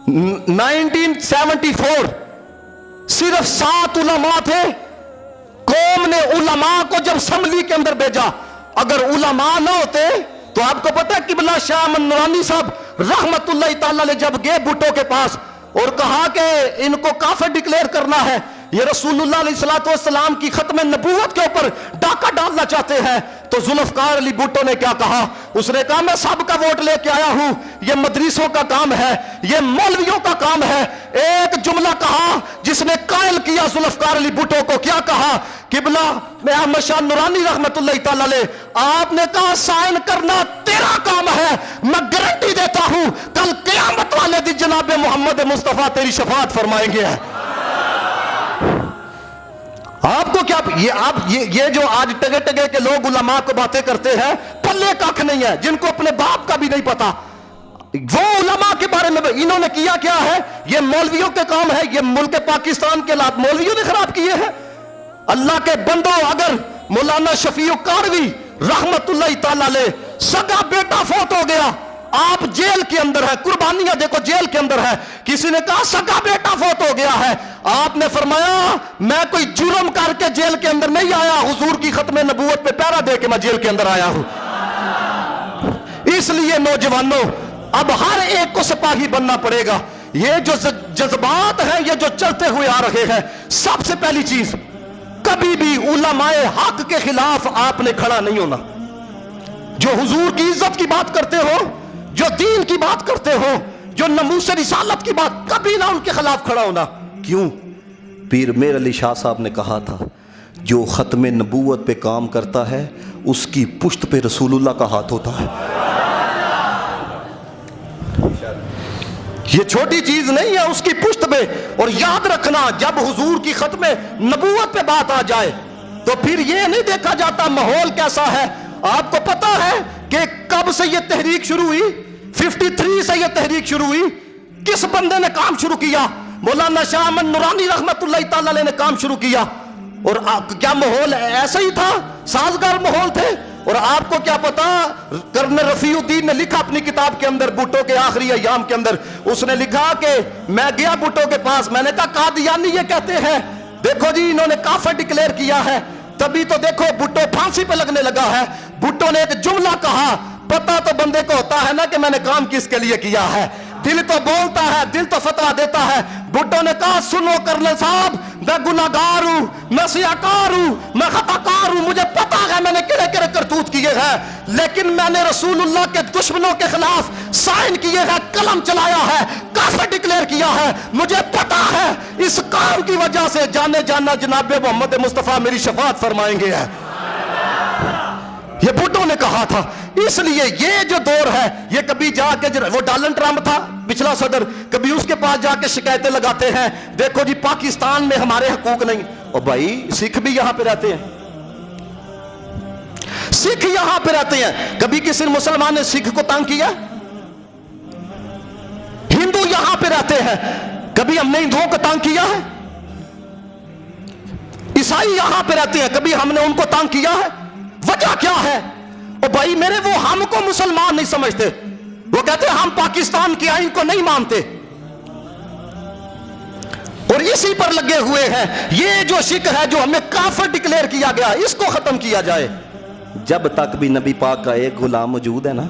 1974 सिर्फ 7 उलमा थे। कौम ने उलमा को जब असम्बली के अंदर भेजा, अगर उलमा ना होते तो आपको पता है किबला शाह नूरानी साहब रहमतुल्लाह ताला अलैह जब गए भुट्टो के पास और कहा कि इनको काफिर डिक्लेयर करना है, ये रसूलुल्लाह अलैहिस्सलातु वस्सलाम की खत्म नबूवत के ऊपर डाका डालना चाहते हैं, तो जुल्फकार अली भुट्टो ने क्या कहा? उसने कहा मैं सबका वोट लेके आया हूं, ये मदरसों का काम है, ये मौलवियों का काम है। एक जुमला कहा जिसने कायल किया जुल्फकार अली भुट्टो को, क्या कहा? किबला मैं अहमद शाह नूरानी रहमतुल्लाह ताला अलैह, आपने कहा साइन करना तेरा काम है, मैं गारंटी देता हूं कल क़यामत वाले दिन जनाब मोहम्मद मुस्तफा तेरी शफाअत फरमाएंगे। आपको क्या ये जो आज टगे टगे के लोग उलमा को बातें करते हैं, पल्ले कख नहीं है, जिनको अपने बाप का भी नहीं पता, वो उलमा के बारे में इन्होंने किया क्या है? ये मौलवियों के काम है, ये मुल्क पाकिस्तान के लात मौलवियों ने खराब किए हैं। अल्लाह के बंदो, अगर मौलाना शफीउ कारवी रहमतुल्लाह ताला अलैह सगा बेटा फौत हो गया, आप जेल के अंदर है, कुर्बानियां देखो जेल के अंदर है, किसी ने कहा सगा बेटा फौत हो गया है, आपने फरमाया मैं कोई जुर्म करके जेल के अंदर नहीं आया, हुजूर की खत्म नबूवत पे पहरा दे के मैं जेल के अंदर आया हूं। इसलिए नौजवानों, अब हर एक को सिपाही बनना पड़ेगा। ये जो जज्बात हैं, ये जो चलते हुए आ रहे हैं, सबसे पहली चीज कभी भी उलमाए हक के खिलाफ आपने खड़ा नहीं होना। जो हुजूर की इज्जत की बात करते हो, जो दीन की बात करते हो, जो नमूस रिसालत की बात, कभी ना उनके खिलाफ खड़ा होना। क्यों? पीर मेर अली शाह साहब ने कहा था, जो खत्म नबूवत पे काम करता है उसकी पुश्त पे रसूलुल्लाह का हाथ होता है। ये छोटी चीज नहीं है, उसकी पुश्त पे। और याद रखना, जब हुजूर की खत्म नबूवत पे बात आ जाए तो फिर ये नहीं देखा जाता माहौल कैसा है। आपको पता है कि कब से ये तहरीक शुरू हुई? 53 से ये तहरीक शुरू हुई। किस बंदे ने काम शुरू किया? मौलाना शाह अहमद नूरानी रहमतुल्लाह ताला अलैह ने काम शुरू किया। और क्या माहौल ऐसा ही था? साजगार माहौल थे। और आपको क्या पता, कर्नल रफीउद्दीन ने लिखा अपनी किताब के अंदर, भुट्टो के आखिरी अय्याम के अंदर, उसने लिखा कि मैं गया भुट्टो के पास, मैंने कहा कादियानी ये कहते हैं, देखो जी इन्होंने काफिर डिक्लेयर किया है। तभी तो देखो भुट्टो फांसी पे लगने लगा है। भुट्टो ने एक जुमला कहा, पता तो बंदे को होता है ना कि मैंने काम किसके लिए किया है, दिल तो बोलता है, दिल तो फतवा देता है। भुट्टो ने कहा सुनो कर्नल साहब, मैं गुनाहगार हूं, मैं सियाकार हूं, मैं खताकार हूं, मुझे पता है मैंने किरे किरे करतूत किए हैं, लेकिन मैंने रसूलुल्लाह के दुश्मनों के खिलाफ साइन किए हैं, कलम चलाया है, काफिर डिक्लेयर किया है। मुझे पता है इस काम की वजह से जाने जाना जनाब मोहम्मद मुस्तफा मेरी शफाअत फरमाएंगे है। ये भुट्टो ने कहा था। इसलिए ये जो दौर है, ये कभी जाके वो डोनाल्ड ट्रंप था पिछला सदर, कभी उसके पास जाके शिकायतें लगाते हैं, देखो जी पाकिस्तान में हमारे हकूक नहीं। और भाई सिख भी यहां पे रहते हैं, सिख यहां पे रहते हैं। कभी किसी मुसलमान ने सिख को तंग किया? हिंदू यहां पे रहते हैं, कभी हमने हिंदुओं को तंग किया है? ईसाई यहां पे रहते हैं, कभी हमने उनको तंग किया है? वजह क्या है? और भाई मेरे, वो हमको मुसलमान नहीं समझते, वो कहते हैं हम पाकिस्तान के आईन को नहीं मानते, और इसी पर लगे हुए हैं। ये जो शिक है, जो हमें काफिर डिक्लेयर किया गया, इसको खत्म किया जाए। जब तक भी नबी पाक का एक गुलाम मौजूद है ना,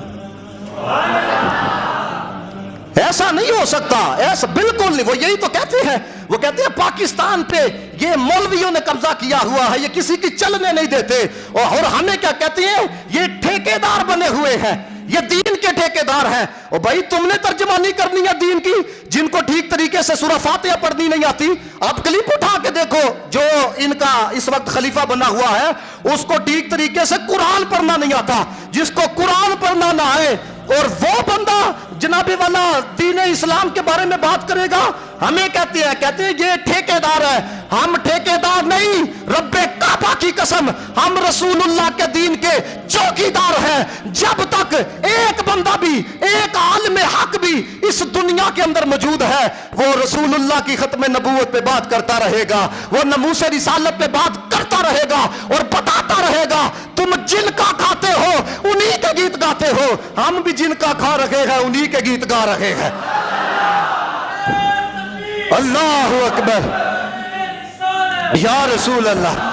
ऐसा नहीं हो सकता, ऐसा बिल्कुल नहीं। वो यही तो कहते हैं, वो कहते हैं पाकिस्तान पे ये मौलवियों ने कब्जा किया हुआ है, ये किसी की चलने नहीं देते। और हमें क्या कहते हैं? ये ठेकेदार बने हुए हैं, ये दीन के ठेकेदार हैं। और भाई तुमने तर्जमानी करनी है दीन की, जिनको ठीक तरीके से सूरह फातिहा पढ़नी नहीं आती, आप क्लिप उठा के देखो, जो इनका इस वक्त खलीफा बना हुआ है उसको ठीक तरीके से कुरान पढ़ना नहीं आता। जिसको कुरान पढ़ना ना आए और वो बंदा जनाबे वाला दीन इस्लाम के बारे में बात करेगा, हमें कहते हैं ये ठेकेदार है। हम ठेकेदार नहीं, रब्बे काबा की कसम, हम रसूलुल्लाह के दीन के चौकीदार हैं। जब तक एक बंदा भी, एक आलिम हक भी इस दुनिया के अंदर मौजूद है, वो रसूलुल्लाह की खत्म नबूवत पे बात करता रहेगा, वो नमूस रिसालत पे बात करता रहेगा और बताता रहेगा तुम जिनका खाते हो उन्हीं के गीत गाते हो, हम भी जिनका खा रहे हैं उन्हीं के गीत गा रहे हैं। اللہ اکبر یا رسول اللہ.